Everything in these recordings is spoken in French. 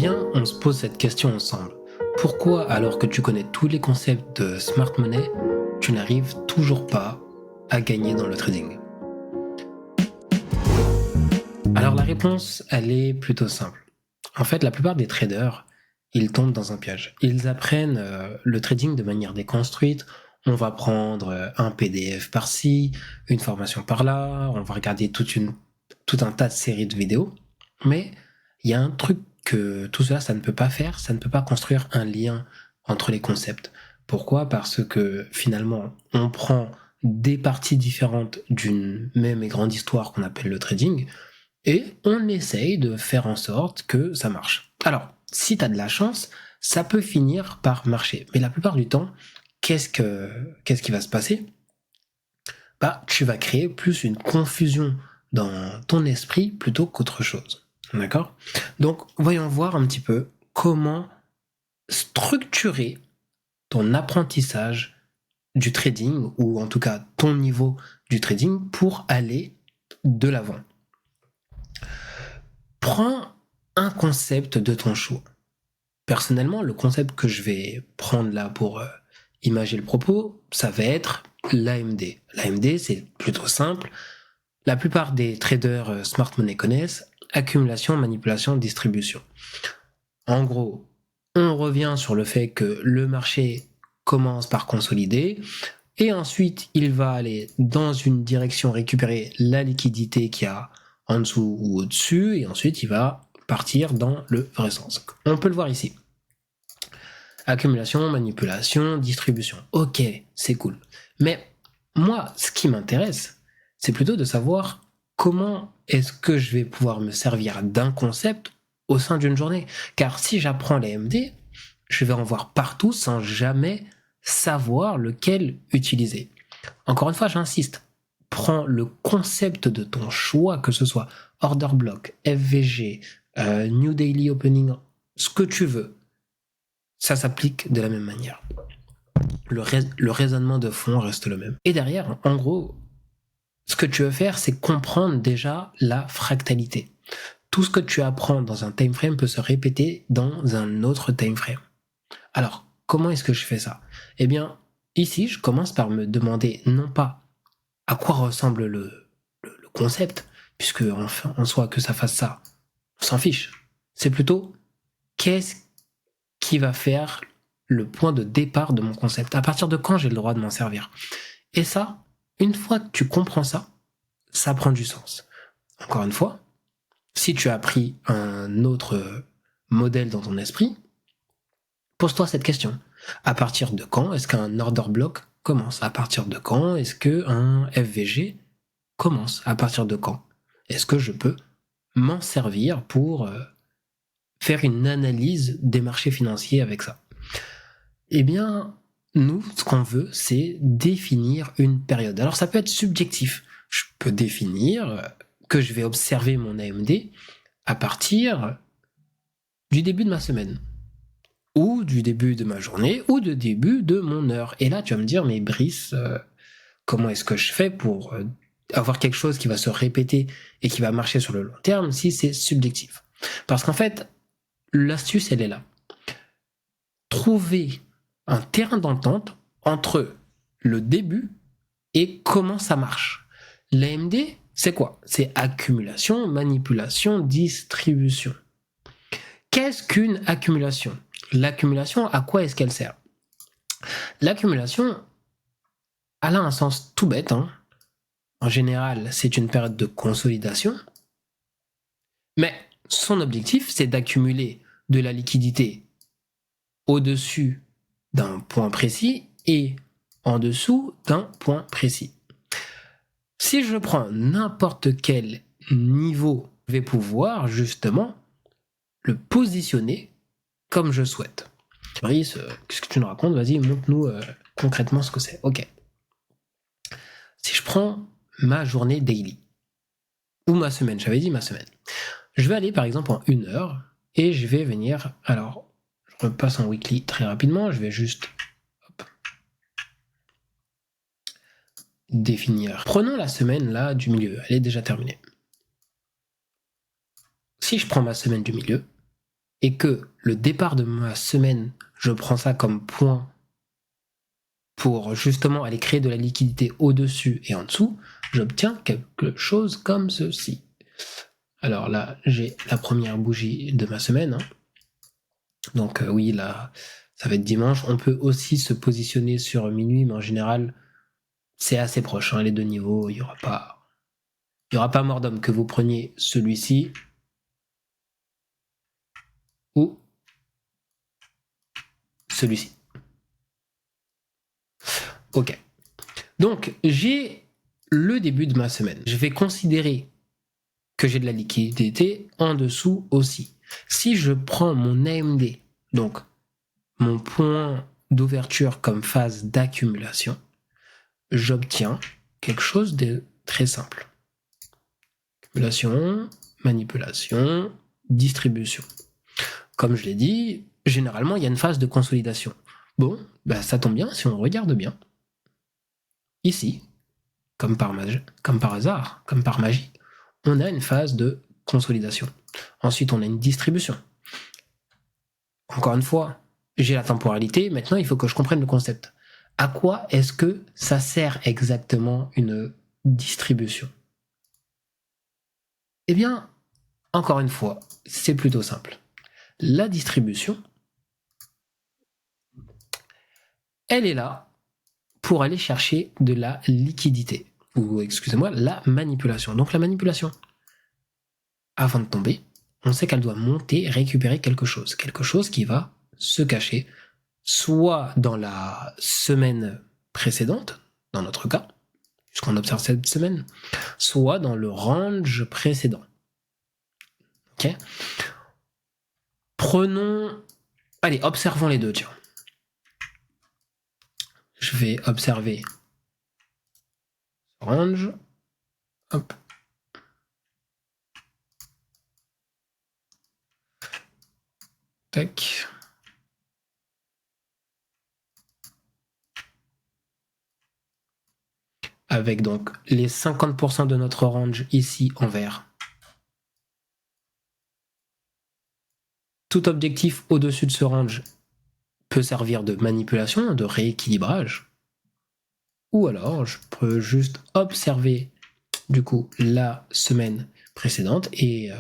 Viens, on se pose cette question ensemble. Pourquoi, alors que tu connais tous les concepts de smart money, tu n'arrives toujours pas à gagner dans le trading? Alors la réponse, elle est plutôt simple. En fait, la plupart des traders, ils tombent dans un piège. Ils apprennent le trading de manière déconstruite. On va prendre un PDF par-ci, une formation par-là, on va regarder tout un tas de séries de vidéos. Mais il y a un truc que tout cela, ça ne peut pas faire, ça ne peut pas construire un lien entre les concepts. Pourquoi ? Parce que finalement, on prend des parties différentes d'une même et grande histoire qu'on appelle le trading, et on essaye de faire en sorte que ça marche. Alors, si tu as de la chance, ça peut finir par marcher. Mais la plupart du temps, qu'est-ce qui va se passer ? Tu vas créer plus une confusion dans ton esprit plutôt qu'autre chose. D'accord ? Donc, voyons voir un petit peu comment structurer ton apprentissage du trading, ou en tout cas ton niveau du trading, pour aller de l'avant. Prends un concept de ton choix. Personnellement, le concept que je vais prendre là pour imager le propos, ça va être l'AMD. L'AMD, c'est plutôt simple. La plupart des traders smart money connaissent accumulation, manipulation, distribution. En gros, on revient sur le fait que le marché commence par consolider et ensuite il va aller dans une direction récupérer la liquidité qu'il y a en dessous ou au-dessus et ensuite il va partir dans le vrai sens. On peut le voir ici. Accumulation, manipulation, distribution. Ok, c'est cool. Mais moi, ce qui m'intéresse, c'est plutôt de savoir comment est-ce que je vais pouvoir me servir d'un concept au sein d'une journée. Car si j'apprends les MD, je vais en voir partout sans jamais savoir lequel utiliser. Encore une fois, j'insiste. Prends le concept de ton choix, que ce soit order block, FVG, New Daily Opening, ce que tu veux. Ça s'applique de la même manière. Le raisonnement de fond reste le même. Et derrière, en gros, ce que tu veux faire, c'est comprendre déjà la fractalité. Tout ce que tu apprends dans un time frame peut se répéter dans un autre time frame. Alors, comment est-ce que je fais ça ? Eh bien, ici, je commence par me demander non pas à quoi ressemble le concept, puisque en soi que ça fasse ça, on s'en fiche. C'est plutôt qu'est-ce qui va faire le point de départ de mon concept. À partir de quand j'ai le droit de m'en servir ? Et ça, une fois que tu comprends ça, ça prend du sens. Encore une fois, si tu as pris un autre modèle dans ton esprit, pose-toi cette question. À partir de quand est-ce qu'un order block commence ? À partir de quand est-ce qu'un FVG commence ? À partir de quand est-ce que je peux m'en servir pour faire une analyse des marchés financiers avec ça ? Eh bien, nous, ce qu'on veut, c'est définir une période. Alors, ça peut être subjectif. Je peux définir que je vais observer mon AMD à partir du début de ma semaine, ou du début de ma journée, ou du début de mon heure. Et là, tu vas me dire, mais Brice, comment est-ce que je fais pour avoir quelque chose qui va se répéter et qui va marcher sur le long terme si c'est subjectif ? Parce qu'en fait, l'astuce, elle est là. Trouver un terrain d'entente entre le début et comment ça marche. L'AMD, c'est quoi ? C'est accumulation, manipulation, distribution. Qu'est-ce qu'une accumulation ? L'accumulation, à quoi est-ce qu'elle sert ? L'accumulation, elle a un sens tout bête. En général, c'est une période de consolidation. Mais son objectif, c'est d'accumuler de la liquidité au-dessus d'un point précis et en dessous d'un point précis. Si je prends n'importe quel niveau, je vais pouvoir justement le positionner comme je souhaite. Brice, qu'est-ce que tu nous racontes ? Vas-y, montre-nous concrètement ce que c'est. Ok. Si je prends ma journée daily, ou ma semaine, j'avais dit ma semaine, je vais aller par exemple en 1 heure et je vais venir, alors je repasse en weekly très rapidement, je vais juste définir. Prenons la semaine là du milieu, elle est déjà terminée. Si je prends ma semaine du milieu, et que le départ de ma semaine, je prends ça comme point pour justement aller créer de la liquidité au-dessus et en dessous, j'obtiens quelque chose comme ceci. Alors là, j'ai la première bougie de ma semaine. Donc oui, là, ça va être dimanche. On peut aussi se positionner sur minuit, mais en général, c'est assez proche. Les deux niveaux, il n'y aura pas mort d'homme que vous preniez celui-ci ou celui-ci. Ok. Donc, j'ai le début de ma semaine. Je vais considérer que j'ai de la liquidité en dessous aussi. Si je prends mon AMD, donc mon point d'ouverture comme phase d'accumulation, j'obtiens quelque chose de très simple. Accumulation, manipulation, distribution. Comme je l'ai dit, généralement, il y a une phase de consolidation. Bon, ça tombe bien si on regarde bien. Ici, comme par hasard, comme par magie, on a une phase de consolidation. Ensuite, on a une distribution. Encore une fois, j'ai la temporalité, maintenant il faut que je comprenne le concept. À quoi est-ce que ça sert exactement une distribution? Eh bien, encore une fois, c'est plutôt simple. La distribution, elle est là pour aller chercher de la liquidité, ou excusez-moi, la manipulation. Donc la manipulation, avant de tomber, on sait qu'elle doit monter, récupérer quelque chose qui va se cacher, soit dans la semaine précédente, dans notre cas, puisqu'on observe cette semaine, soit dans le range précédent. Ok. Observons les deux, tiens. Je vais observer range, hop. Tac. Avec donc les 50% de notre range ici en vert. Tout objectif au-dessus de ce range peut servir de manipulation, de rééquilibrage. Ou alors, je peux juste observer du coup la semaine précédente et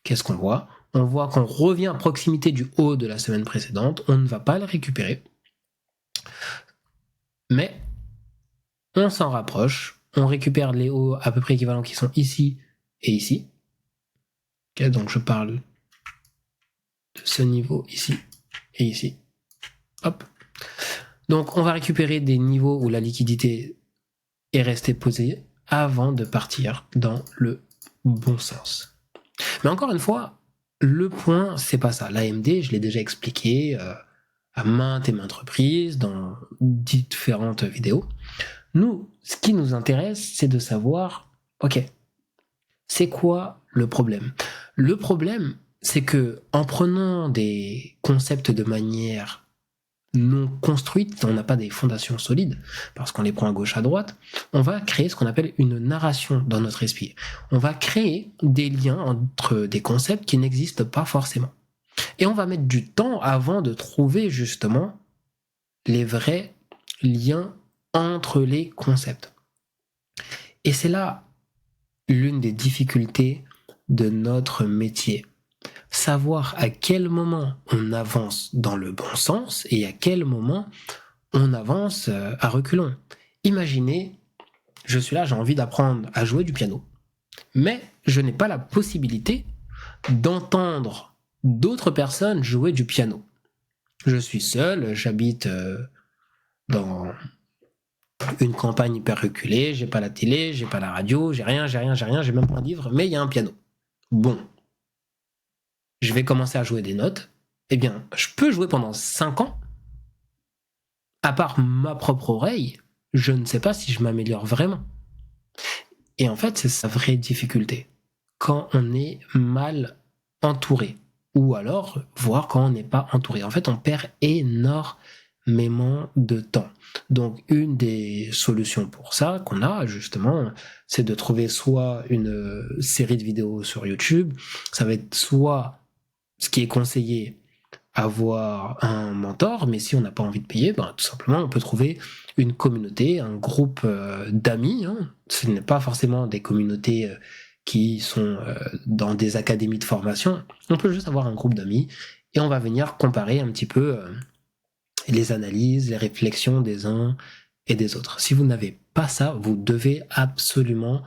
qu'est-ce qu'on voit? On voit qu'on revient à proximité du haut de la semaine précédente, on ne va pas le récupérer, mais on s'en rapproche, on récupère les hauts à peu près équivalents qui sont ici et ici. Okay, donc je parle de ce niveau ici et ici. Hop. Donc on va récupérer des niveaux où la liquidité est restée posée avant de partir dans le bon sens. Mais encore une fois, le point, c'est pas ça. L'AMD, je l'ai déjà expliqué à maintes et maintes reprises dans différentes vidéos. Nous, ce qui nous intéresse, c'est de savoir, ok, c'est quoi le problème? Le problème, c'est que en prenant des concepts de manière non construite, on n'a pas des fondations solides, parce qu'on les prend à gauche, à droite, on va créer ce qu'on appelle une narration dans notre esprit. On va créer des liens entre des concepts qui n'existent pas forcément. Et on va mettre du temps avant de trouver justement les vrais liens entre les concepts. Et c'est là l'une des difficultés de notre métier. Savoir à quel moment on avance dans le bon sens et à quel moment on avance à reculons. Imaginez, je suis là, j'ai envie d'apprendre à jouer du piano, mais je n'ai pas la possibilité d'entendre d'autres personnes jouer du piano. Je suis seul, j'habite dans une campagne hyper reculée, j'ai pas la télé, j'ai pas la radio, j'ai rien, j'ai même pas un livre, mais il y a un piano. Bon, je vais commencer à jouer des notes. Eh bien, je peux jouer pendant 5 ans. À part ma propre oreille, je ne sais pas si je m'améliore vraiment. Et en fait, c'est sa vraie difficulté. Quand on est mal entouré. Ou alors, voir quand on n'est pas entouré. En fait, on perd énormément de temps. Donc, une des solutions pour ça qu'on a, justement, c'est de trouver soit une série de vidéos sur YouTube, ça va être soit ce qui est conseillé, avoir un mentor, mais si on n'a pas envie de payer, tout simplement on peut trouver une communauté, un groupe d'amis. Hein. Ce n'est pas forcément des communautés qui sont dans des académies de formation. On peut juste avoir un groupe d'amis et on va venir comparer un petit peu les analyses, les réflexions des uns et des autres. Si vous n'avez pas ça, vous devez absolument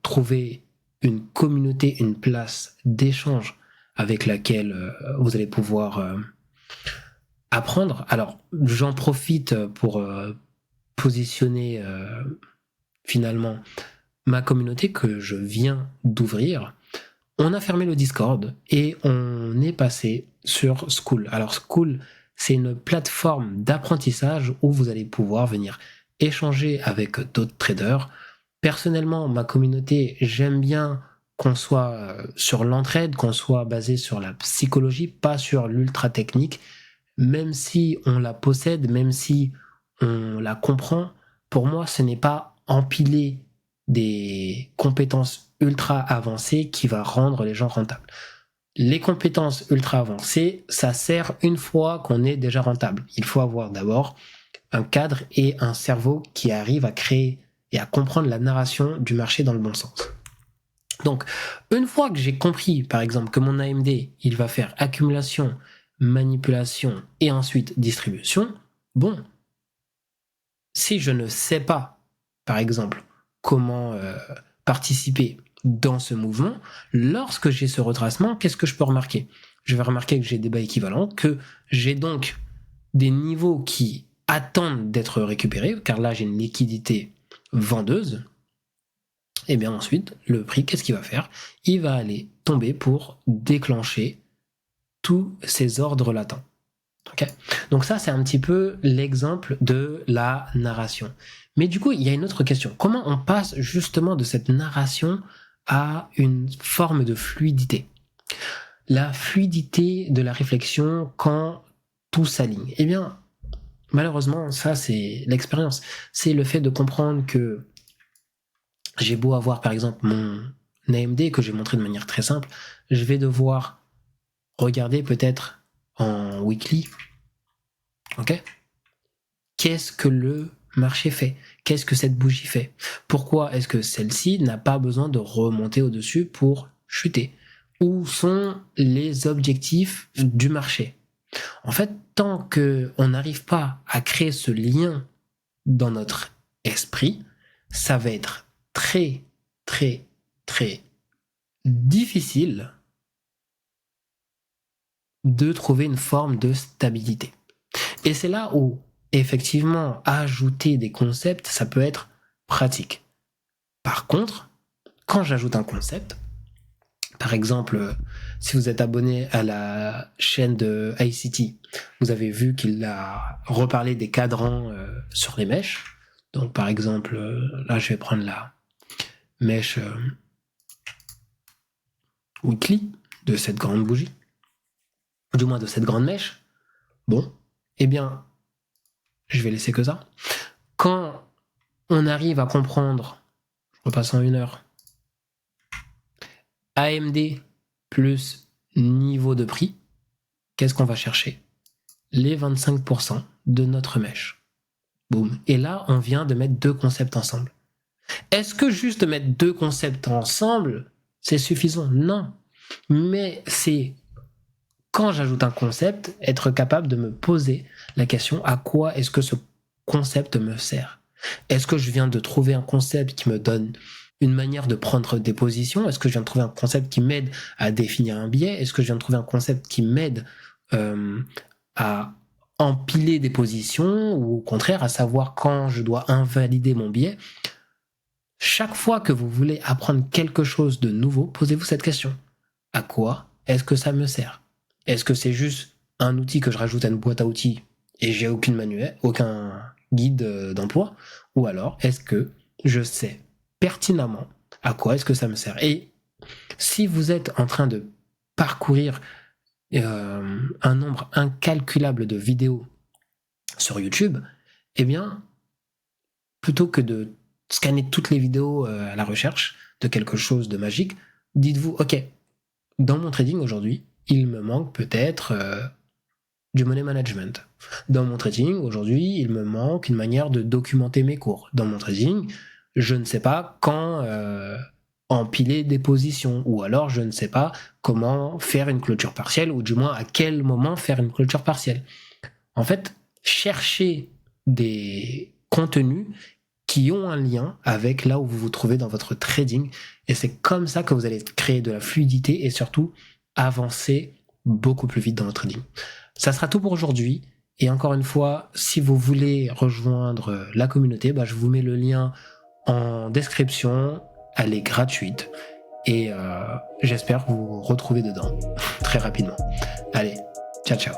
trouver une communauté, une place d'échange avec laquelle vous allez pouvoir apprendre. Alors, j'en profite pour positionner finalement ma communauté que je viens d'ouvrir. On a fermé le Discord et on est passé sur Skool. Alors Skool, c'est une plateforme d'apprentissage où vous allez pouvoir venir échanger avec d'autres traders. Personnellement, ma communauté, j'aime bien qu'on soit sur l'entraide, qu'on soit basé sur la psychologie, pas sur l'ultra technique. Même si on la possède, même si on la comprend, pour moi, ce n'est pas empiler des compétences ultra avancées qui va rendre les gens rentables. Les compétences ultra avancées, ça sert une fois qu'on est déjà rentable. Il faut avoir d'abord un cadre et un cerveau qui arrive à créer et à comprendre la narration du marché dans le bon sens. Donc, une fois que j'ai compris, par exemple, que mon AMD, il va faire accumulation, manipulation et ensuite distribution, bon, si je ne sais pas, par exemple, comment participer dans ce mouvement, lorsque j'ai ce retracement, qu'est-ce que je peux remarquer? Je vais remarquer que j'ai des bas équivalents, que j'ai donc des niveaux qui attendent d'être récupérés, car là j'ai une liquidité vendeuse. Et bien ensuite, le prix, qu'est-ce qu'il va faire? Il va aller tomber pour déclencher tous ces ordres latents. Okay. Donc ça, c'est un petit peu l'exemple de la narration. Mais du coup, il y a une autre question. Comment on passe justement de cette narration à une forme de fluidité? La fluidité de la réflexion quand tout s'aligne. Eh bien, malheureusement, ça, c'est l'expérience. C'est le fait de comprendre que j'ai beau avoir, par exemple, mon AMD que j'ai montré de manière très simple, je vais devoir regarder peut-être en weekly. Ok? Qu'est-ce que le marché fait? Qu'est-ce que cette bougie fait? Pourquoi est-ce que celle-ci n'a pas besoin de remonter au-dessus pour chuter? Où sont les objectifs du marché? En fait, tant qu'on n'arrive pas à créer ce lien dans notre esprit, ça va être très, très, très difficile de trouver une forme de stabilité. Et c'est là où, effectivement, ajouter des concepts, ça peut être pratique. Par contre, quand j'ajoute un concept, par exemple, si vous êtes abonné à la chaîne de ICT, vous avez vu qu'il a reparlé des cadrans sur les mèches. Donc, par exemple, là, je vais prendre la mèche weekly de cette grande bougie, du moins de cette grande mèche. Bon, eh bien, je vais laisser que ça. Quand on arrive à comprendre, je repasse en 1 heure, AMD plus niveau de prix, qu'est-ce qu'on va chercher? Les 25% de notre mèche. Boum. Et là, on vient de mettre deux concepts ensemble. Est-ce que juste mettre deux concepts ensemble, c'est suffisant? Non. Mais c'est quand j'ajoute un concept, être capable de me poser la question à quoi est-ce que ce concept me sert? Est-ce que je viens de trouver un concept qui me donne une manière de prendre des positions? Est-ce que je viens de trouver un concept qui m'aide à définir un biais? Est-ce que je viens de trouver un concept qui m'aide à empiler des positions ou au contraire à savoir quand je dois invalider mon biais? Chaque fois que vous voulez apprendre quelque chose de nouveau, posez-vous cette question. À quoi est-ce que ça me sert? Est-ce que c'est juste un outil que je rajoute à une boîte à outils et j'ai aucun manuel, aucun guide d'emploi? Ou alors, est-ce que je sais pertinemment à quoi est-ce que ça me sert? Et si vous êtes en train de parcourir un nombre incalculable de vidéos sur YouTube, eh bien, plutôt que de scanner toutes les vidéos à la recherche de quelque chose de magique, dites-vous, ok, dans mon trading aujourd'hui, il me manque peut-être du money management. Dans mon trading, aujourd'hui, il me manque une manière de documenter mes cours. Dans mon trading, je ne sais pas quand empiler des positions, ou alors je ne sais pas comment faire une clôture partielle, ou du moins à quel moment faire une clôture partielle. En fait, cherchez des contenus qui ont un lien avec là où vous vous trouvez dans votre trading, et c'est comme ça que vous allez créer de la fluidité et surtout avancer beaucoup plus vite dans votre trading. Ça sera tout pour aujourd'hui. Et encore une fois, si vous voulez rejoindre la communauté, je vous mets le lien en description. Elle est gratuite. Et j'espère vous retrouver dedans très rapidement. Allez, ciao ciao.